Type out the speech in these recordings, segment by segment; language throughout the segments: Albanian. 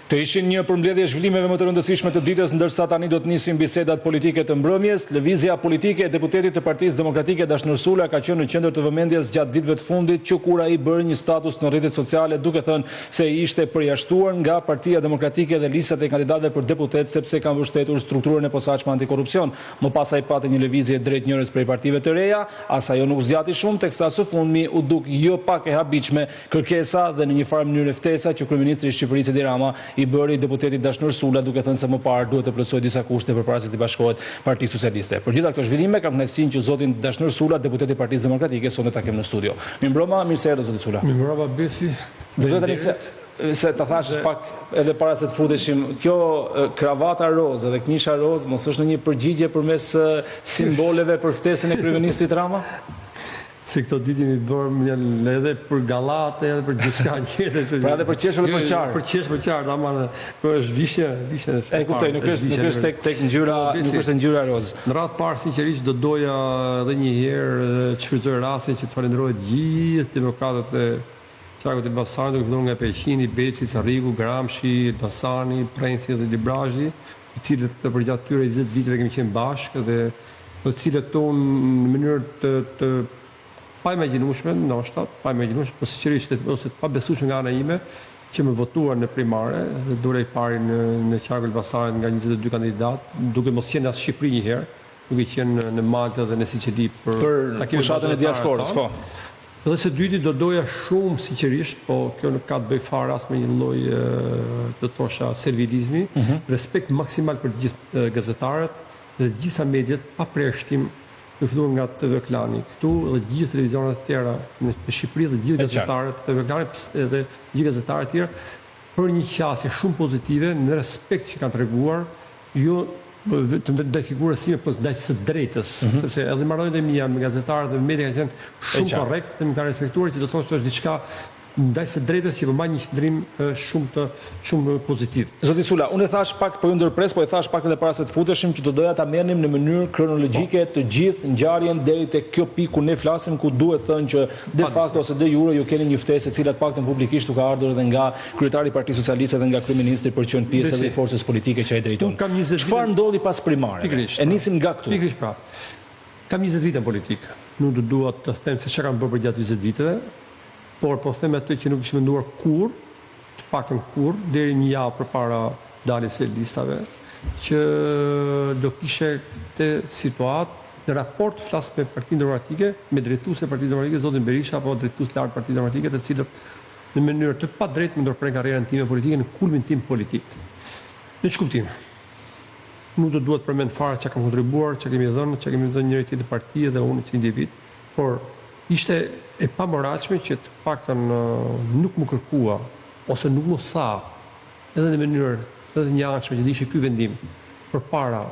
Të ishin një përmbledhje zhvillimeve më të rëndësishme të ditës, ndërsa tani do të nisin bisedat politike të mbrëmjes. Lëvizja politike e deputetit të Partisë Demokratike Dashnur Sula ka qenë në qendër të vëmendjes gjatë ditëve të fundit, që kur ai bëri një status në rrjetet sociale duke thënë se ishte përjashtuar nga Partia Demokratike dhe listat e kandidatëve për deputet sepse kanë mbështetur strukturën e posaçme antikorrupsion. Më pas ai pati një lëvizje drejt njërës prej partive të reja, as ajo nuk zgjati shumë, teksa së fundmi u duk jo pak e habitshme kërkesa dhe në një farë mënyrë ftesa që kryeministri i Shqipërisë Edi Rama i bëri deputetit Dashnur Sula duke thënë se më parë duhet të plotësojë disa kushte përpara se të bashkohet Partia Socialiste. Për gjitha këto zhvillime kam kënaqësinë që zotin Dashnur Sula, deputeti i Partisë Demokratike, sonte ta kem në studio. Mirëmbrëma, mirë se erdhët zoti Sula. Mirëmbrëma Besi. Do të tani se ta thash pak edhe para se të futeshim, kjo kravata roz dhe këmisha roz mos është në një përgjigje përmes simboleve për ftesën e kryeministrit Rama? Se këto ditë mi bërë edhe për gallate, edhe për gjithçka tjetër. Pra edhe për qeshë dhe për qarë. Për qeshë për qarë, ama është vishje. E kuptoj, nuk është tek ngjyra roz. Në radhë parë, sinqerisht, do doja edhe një herë të shfrytëzoj rastin që të falenderoj gjithë demokratët e qarkut Elbasanit, duke filluar nga Peqini, Beçi, Sarriku, Gramshi, Elbasani, Prensi dhe Librazi, të cilët përgjatë këtyre 20 viteve kemi qenë bashkë dhe të cilët tonë në mënyrë të pa imagjinueshme, ndoshta, pa imagjinueshme, po sigurisht ose të pabesueshme nga ana ime, që më votuar në primare, dhe dora i pari në qarkun Elbasanit nga 22 kandidatë, duke mos qenë as Shqipëri një herë, duke qenë në Malta dhe në Siçeli për fushatën e diasporës, po. Dhe së dyti do doja shumë sinqerisht, po kjo nuk ka të bëj fare as me një lloj do thosha servilizmi, respekt maksimal për të gjithë gazetarët dhe të gjitha mediat pa përjashtim, në filluar nga TV Klani këtu dhe gjithë televizionet të tjera në Shqipëri dhe gjithë gazetarët TV Klani dhe gjithë gazetarët tjerë për një qasje shumë pozitive në respekt që kanë treguar, jo vetëm ndaj figurës sime, por ndaj së drejtës, sepse edhe marrëdhëniet e mia me gazetarët dhe media kanë qenë shumë korrekt dhe më kanë respektuar, që do të thotë se është diçka ndaj së drejtës që përmbajnë një qëndrim shumë pozitiv. Zoti Sula, unë e thash pak për ndërpres, po e thash pak edhe para se të futeshim që do doja ta merrnim në mënyrë kronologjike të gjithë ngjarjen deri tek kjo pikë ku ne flasim, ku duhet thënë që de facto ose de jure ju keni një ftesë e cila të paktën publikisht u ka ardhur edhe nga kryetari i Partisë Socialiste dhe nga kryeministri për qenë pjesë e forcës politike që ai drejton. Çfarë ndodhi pas primareve? E nisim nga këtu. Pikërisht pra. Kam 20 vite në politikë. Nuk do dua të them se çka kam bërë për gjatë 20 viteve. Por po them atë që nuk ishim menduar kur, të paktën kur, deri një javë përpara daljes së listave, që do kishe këtë situatë në raport flas me Partinë Demokratike, me drejtuesin e Partisë Demokratike, zotin Berisha, apo drejtues larg Partisë Demokratike, të cilët në mënyrë të padrejtë më ndërpren karrierën time politike në kulmin tim politik. Në ç'kuptim? Nuk do duhet përmend fare çka kam kontribuar, çka kemi dhënë njëri tjetër partie dhe unë si individ, por ishte e pamoralshme që të paktën nuk më kërkua ose nuk më tha edhe në mënyrë edhe të njëanshme që ishte ky vendim përpara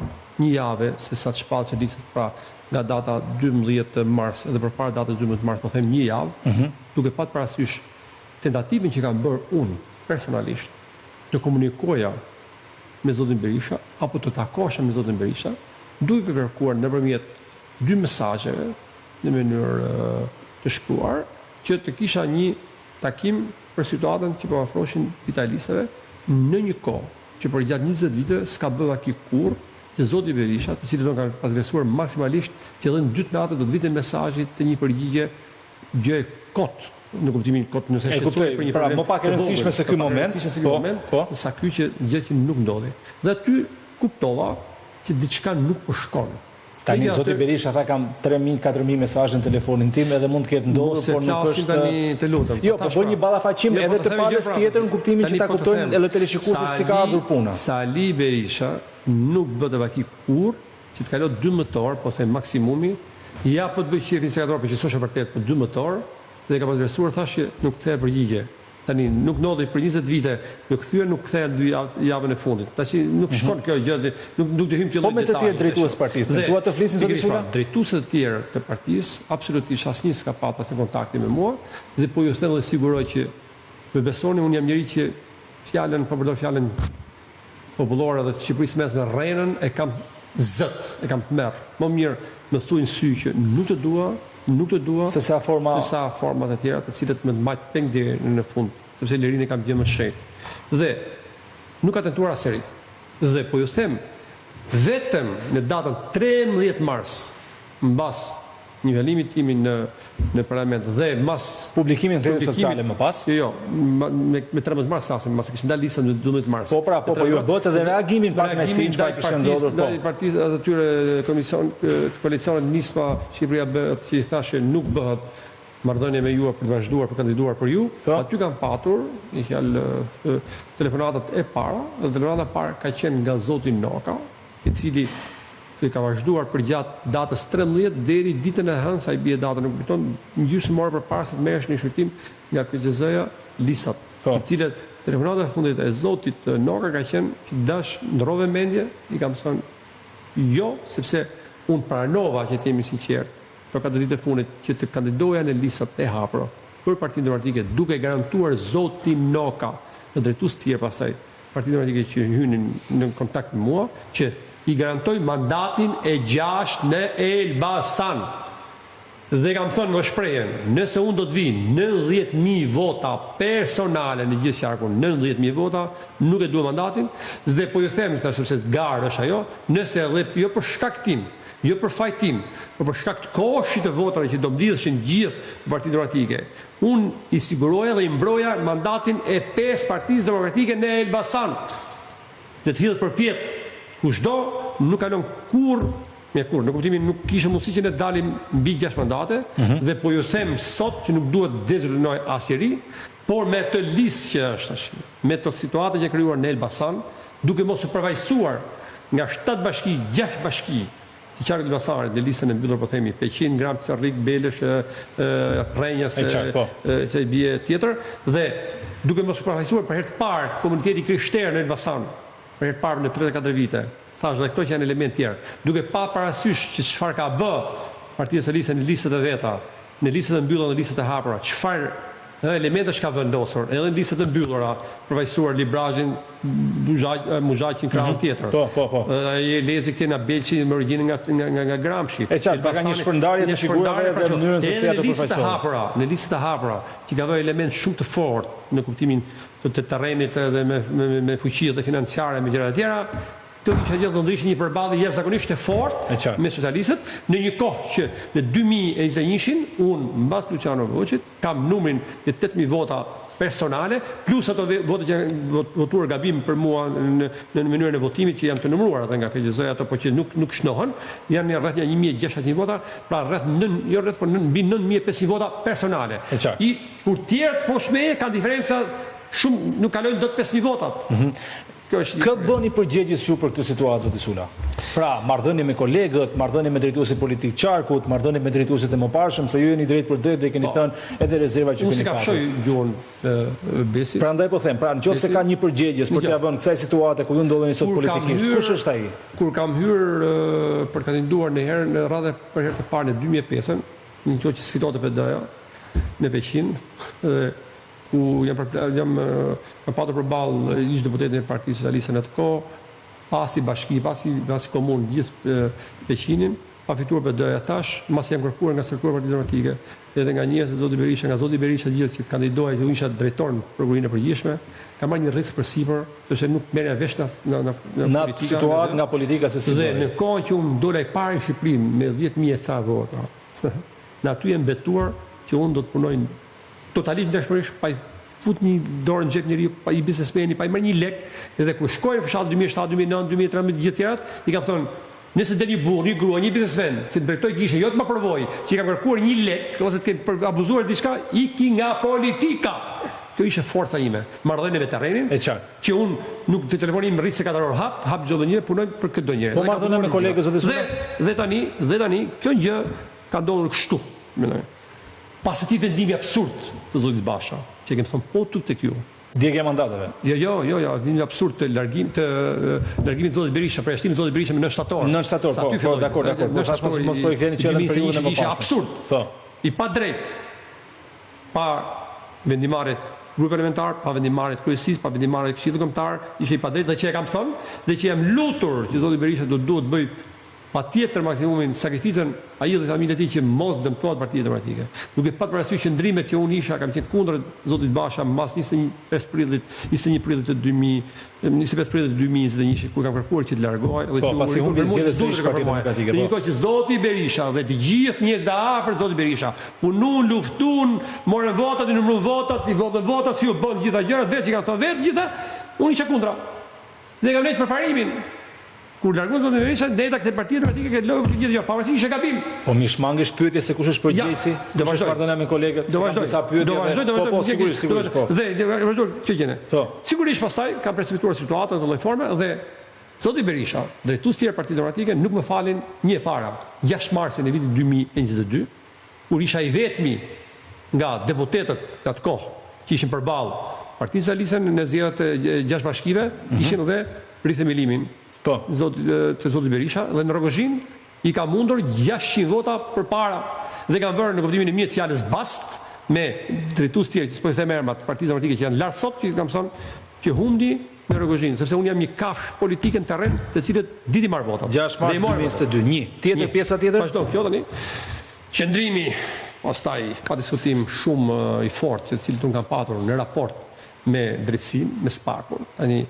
një jave se sa të shpallë listat pra nga data 12 mars edhe përpara datës 12 mars, po them një javë, duke pat parasysh tentativën që kam bërë unë personalisht të komunikoja me zotin Berisha apo të takosha me zotin Berisha, duke kërkuar nëpërmjet dy mesazheve në mënyrë të shkruar, që të kisha një takim për situatën që po afroheshin italistëve në një kohë që për gjatë 20 vite s'ka bërë aki kur që zoti Berisha, të cilët do kanë pasresuar maksimalisht që edhe në dytë natë do të vite mesazhi të një përgjigje gjë kot, në kuptimin kot nëse shqetësoj për një pra më pak e rëndësishme se ky moment, se sa ky që gjë që nuk ndodhi. Dhe aty kuptova që diçka nuk po shkon. Tani zoti Berisha tha kam 3.000-4.000 mesazhe në telefonin tim edhe mund të ketë ndodhur, por nuk është tani të lutem. Jo, po bëj një ballafaqim edhe të palës tjetër në kuptimin që ta kuptojnë edhe teleshikuesit si ka ardhur puna. Sali Berisha nuk bë të vaki kur që të kaloj 12 orë, po them maksimumi, ja po të bëj shefin sekretar, por që s'është vërtet, po 12 orë dhe ka pasresuar thashë nuk kthej përgjigje. Tani nuk ndodhi për 20 vite, nuk kthehen dy javën e fundit. Tash nuk shkon kjo gjë, nuk do hym ti lloj. Po me të tjerë drejtues partisë, dua të flisni zoti Sula? Drejtuesit e tjerë të partisë absolutisht asnjë s'ka pasur kontakti me mua dhe po ju them dhe siguroj që me besoni unë jam njëri që fjalën, po përdor fjalën popullore dhe të Shqipërisë mesme rrenën e kam zët, e kam merr. Më mirë më thuajnë sy që nuk të dua se sa format e tjera të cilët më mbajt peng deri në fund, sepse lirinë kam gjë më shenjtë. Dhe nuk ka tentuar asnjëri. Dhe po ju them, vetëm në datën 13 mars, mbas nivelimit timi në parlament dhe mas publikimin në rrjetet sociale më pas. Jo, me 13 mars flasim, mas kishte dalë lista në 12 mars. Po ju bët edhe reagimin pak me si çfarë kishte ndodhur po. Ndaj partisë atyre koalicionit Nisma Shqipëria bëhet që i thashë nuk bëhet marrëdhënie me ju për të vazhduar për kandiduar për ju. Aty kanë patur një fjalë telefonatat e para, dhe telefonata e parë ka qenë nga zoti Noka, i cili ka vazhduar për gjatë datës 13 deri ditën e hënë, sa i bie data, nuk kujton, një gjysmë orë përpara se të merresh në shqyrtim nga KQZ-ja listat, të cilët telefonata e fundit e zotit Noka ka qenë që dash ndrove mendje, i kam thënë jo, sepse unë pranova që të jemi sinqert për 4 ditë e fundit që të kandidoja në listat e hapura për Partinë Demokratike, duke garantuar zotin Noka në drejtues të tjerë pastaj Partinë Demokratike që hynin në kontakt me mua, që i garantoj mandatin e 6 në Elbasan. Dhe kam thënë më shprehen, nëse unë do të vi 90.000 vota personale në gjithë qarkun, 90.000 vota, nuk e dua mandatin, dhe po ju them, sepse garë është ajo, nëse edhe jo për shkak tim, jo për fajt tim, por për shkak të koshit të votave që do mblidheshin gjithë Partinë Demokratike, unë i siguroja dhe i mbroja mandatin e 5 Partisë Demokratike në Elbasan. Dhe të hidhet përpjet kushdo nuk kalon kur, në kuptimin nuk kishte mundësi që ne dalim mbi 6 mandate, dhe po ju them sot që nuk duhet dezilluonoj asnjëri, por me të listë që është tash, me të situatë që e krijuar në Elbasan, duke mos u përvajsuar nga 7 bashki, 6 bashki të qarkut të Elbasanit në listën e mbyllur, po themi 500 gram Çarrik, Belesh, Prenjas, se i bie tjetër, dhe duke mos u përvajsuar për herë të parë komuniteti krishterë në Elbasan, për herë të parë në 34 vite. Thash dhe këto që janë element tjerë, duke pa parasysh që çfarë ka bë Partia Socialiste në listat e veta, në listat e mbyllura, në listat e hapura, çfarë elementesh ka vendosur, edhe në listat e mbyllura, përvajsuar Librazhin, Muzhaqin, krahun tjetër. Ai lezi këtij na Belçi me origjinë nga Gramsci. E qartë, ka një shpërndarje të figurave dhe mënyrën se si ato përfaqësohen. Në listat e hapura, që ka vënë element shumë të fortë në kuptimin të terrenit dhe me fuqi dhe financiare me gjëra të tjera, këto kisha gjithë do ishin një përballje jashtëzakonisht e fortë me socialistët, në një kohë që në 2021-shin unë mbas Luciano Voçit kam numrin të 8.000 vota personale, plus ato vota që janë votuar gabim për mua në mënyrën e votimit që janë të numëruar edhe nga KQZ, ato po që nuk shnohen, janë rreth 1.600 vota, pra mbi 9.500 vota personale. Kur tjerët poshtë kanë diferenca shumë, nuk kalojnë dot 5.000 votat. Kë bëni përgjegjës ju për këtë situatë, zoti Sula? Pra, marrëdhënie me kolegët, marrëdhënie me drejtuesit politik qarkut, marrëdhënie me drejtuesit e mëparshëm, se ju jeni drejt për drejt dhe keni thënë edhe rezerva që keni pasur. Unë si ka fshoj gjuhën Besit. Prandaj po them, pra nëse ka një përgjegjës për t'ia vënë kësaj situate ku ju ndodheni sot politikisht, kush është ai? Kur kam hyrë për kandiduar në radhë për herë të parë në 2005-ën, një kohë që sfitonte PD-ja në Peqin, ku jam patur përballë ish deputetin e Partisë Socialiste në atë kohë, pasi bashki, pasi komunë gjithë Peqinin, pa fituar PD-ja tash, mbas jam kërkuar nga struktura Partisë Demokratike, edhe nga njerëz të zoti Berisha gjithë që kandidohej që isha drejtor në prokurorinë e përgjithshme, kam marrë një risk përsipër, sepse nuk merrja vesh në politika, situatë nga politika se si bëhet. Dhe në kohën që unë dola i parë në Shqipëri me 10.000 e ca vota, në aty jam betuar që unë do të punoj totalisht ngjashmërisht, pa i fut një dorë në xhep njeriu, pa i biznesmeni, pa i marrë një lek, edhe kur shkoi në fshat 2007, 2009, 2013 gjithë tjerat, i kam thonë, nëse del një burr, një grua, një biznesmen, që të drejtoj gishtin, jo të më provoj, që i kam kërkuar një lek ose të kem abuzuar diçka, iki nga politika. Kjo ishte forca ime, marrëdhënie me terrenin, që unë nuk të telefoni më rrit se 4 orë hap çdo njëri, punoj për këtë do njëri. Po marrëdhënie me kolegët zoti Sula. Dhe tani kjo gjë ka ndodhur kështu, mendoj. Pas atij vendimi absurd të zotit Basha, që kemi thënë po tut tek ju. Djegja e mandateve. Jo, vendimi absurd të largimit të zotit Berisha, përjashtimit të zotit Berisha me 9 shtator. 9 shtator, po, dakor. Mos po i ktheni që edhe në periudhën e mëparshme. Ishte absurd. Po. I pa drejt. Pa vendimarrjet grup parlamentar, pa vendimarrjet kryesisë, pa vendimarrjet këshillit kombëtar, ishte i pa drejt dhe që e kam thënë, dhe që jam lutur që zoti Berisha duhet bëj patjetër maksimumin sakrificën ai dhe familja e tij që mos dëmtohet Partia Demokratike. Duke pat parasysh qëndrimet që unë isha kam qenë kundër zotit Basha mbas 25 prillit të 25 prillit të 2021 kur kam kërkuar që të largohej dhe pasi humbi zgjedhjet së Partia Demokratike. Një kohë që zoti Berisha dhe të gjithë njerëzit e afërt zoti Berisha punuan, luftuan, morën votat, i numëruan votat, i votën votat, si u bën gjitha gjërat, vetë që kanë thënë vetë gjitha, unë isha kundra. Dhe kam lejtë përparimin. Kur largon zotin Berisha, ndeta këtë Partia Demokratike këtë lojë për gjithë jo, pavarësisht që gabim. Po mi shmangesh pyetje se kush është përgjegjësi? Do vazhdoj Marrëdhënia me kolegët, do vazhdoj. Do vazhdoj, po sigurisht po. Dhe vazhdoj ç'e gjene. Sigurisht pastaj kanë precipituar situatën në lloj forme dhe zoti Berisha, drejtues tjerë Partia Demokratike nuk më falin një para, 6 marsin e vitit 2022, kur isha i vetmi nga deputetët atë kohë që ishin përballë Partisë Socialiste në zgjedhjet e 6 bashkive, kishin edhe rithemelimin të zotit Berisha dhe në Rogozhin i ka mundur 600 vota përpara dhe kanë vënë në kuptimin e mirë të fjalës bast me drejtues tjerë që s'po i them emrat Partisë Demokratike që janë lart sot që kam thënë që humbi në Rogozhin sepse unë jam një kafsh politike në terren të cilët diti marr votat. 6 mars 2022. Një tjetër pjesa tjetër. Vazhdo kjo tani. Qëndrimi pastaj pa diskutim shumë i fortë të cilët unë kam patur në raport me drejtsinë, me SPAK-un. Tani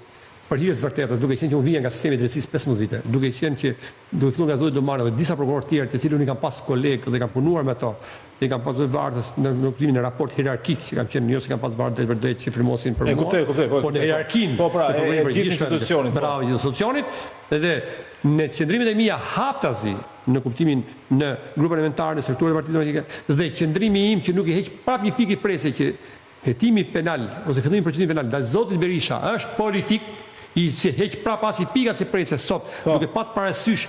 për hir të vërtetës, duke qenë që unë vija nga sistemi i drejtësisë 15 vite, duke qenë që duke filluar nga zoti Domani dhe disa prokurorë tjerë të cilët unë kam pas kolegë dhe kam punuar me to, dhe kam pasur vartës në kuptimin e raport hierarkik që kam qenë jo se kam pas vartë drejt për drejt që firmosin për mua. Kuptoj. Po në hierarkin. Po pra, e gjithë institucionit. Bravo, gjithë institucionit. Dhe në qendrimet e mia haptazi në kuptimin në grup parlamentar në strukturën e Partisë Demokratike dhe qendrimi im që nuk i heq prap një pikë prese që hetimi penal ose fillimi i procedurimit penal ndaj zotit Berisha është politik i që heq prap as i pika si prese sot, duke pat parasysh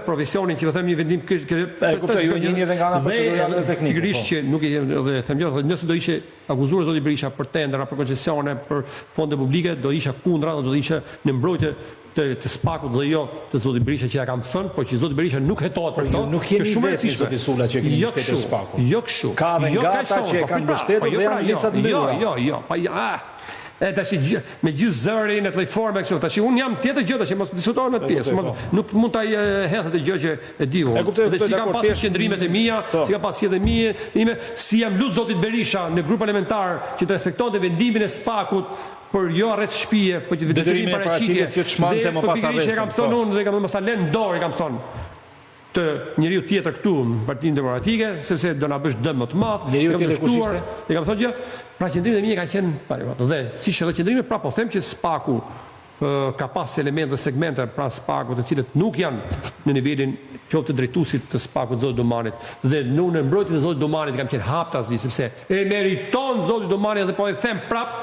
profesionin që them një vendim kuptoj ju jeni edhe nga ana procedurale dhe teknike. Pikërisht që nuk e dhe them jo, nëse do ishte akuzuar zoti Berisha për tendera, për koncesione, për fonde publike, do isha kundra, do isha në mbrojtje të SPAK-ut dhe jo të zotit Berisha që ja kam thënë, po që zoti Berisha nuk hetohet për to. Nuk jeni shumë rëndësishme zoti Sula që keni mbështetur SPAK-un. Jo kështu. Ka dhe nga ata që e kanë mbështetur dhe janë lista të mbyllura. Jo. Tash me gjithë zërin në këtë formë kështu. Tash un jam tjetër gjë tash mos diskutojmë në pjesë. Nuk mund ta hedh atë gjë që e di unë. Dhe si kam pasur qendrimet e mia, si kam pasur edhe mia, si jam lut zotit Berisha në grup parlamentar që të respektonte vendimin e SPAK-ut për jo arrest shtëpie, po që detyrimin paraqitjes që çmante më pas arrestit. Kam thonë unë dhe kam mos ta lën dorë kam thonë të njeriu tjetër këtu në Partinë Demokratike, sepse do na bësh dëm më të madh. Njeriu tjetër kush ishte? Dhe kam thonë gjë, pra qendrimet e mia kanë qenë parevat. Dhe siç edhe qendrimet, pra po them që SPAK-u ka pas elemente dhe segmente pra SPAK-u të cilët nuk janë në nivelin qoftë të drejtuesit të SPAK-ut zotit Domanit dhe në mbrojtjen e zotit Domanit kam qenë haptazi sepse e meriton zoti Domani dhe po e them prap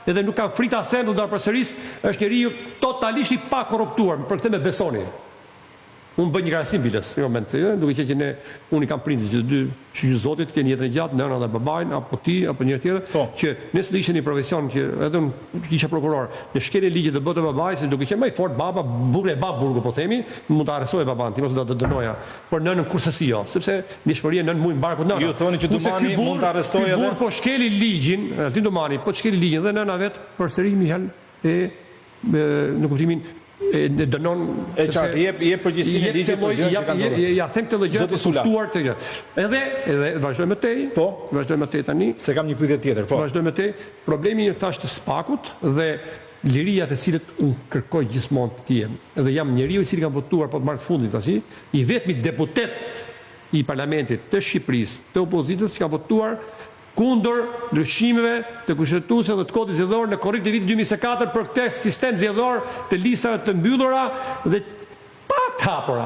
edhe nuk kam frita asendë ndar përsëris, është njeriu totalisht i pa korruptuar, për këtë më besoni. Unë bëj një krahasim bilës, në moment, duke qenë që unë i kam prindit që dy shqyqë zotit, keni jetën e gjatë, nëna dhe babajnë, apo ti, apo njëri tjetër, që nëse do ishte një profesion që edhe unë isha prokuror, në shkelje ligjit të bëtë babaj, se duke qenë më i fort baba, burë e burgu po themi, mund të arrestoje baban, ti mos do të dënoja, por nënën kurse si jo, sepse dëshmëria nën mujë mbarkut nëna. Ju thoni që Domani mund të arrestojë edhe? Burë po shkeli ligjin, Altin Domani, po shkeli ligjin dhe nëna vetë përsërimi në kuptimin e dënon e qartë jep përgjegjësinë e ligjit për gjë që kanë ndodhur. Ja them këtë gjë të kuptuar këtë gjë. Edhe vazhdoj me tej. Po, vazhdoj me tej tani. Se kam një pyetje tjetër, po. Vazhdoj me tej. Problemi i thash të SPAK-ut dhe liria të cilët unë kërkoj gjithmonë të jem. Edhe jam njeriu i cili kam votuar po të marr fundit tash, i vetmi deputet i parlamentit të Shqipërisë, të opozitës që ka votuar kundër ndryshimeve të kushtetuese dhe të kodit zgjedhor në korrik të vitit 2024 për këtë sistem zgjedhor të listave të mbyllura dhe pak të hapura.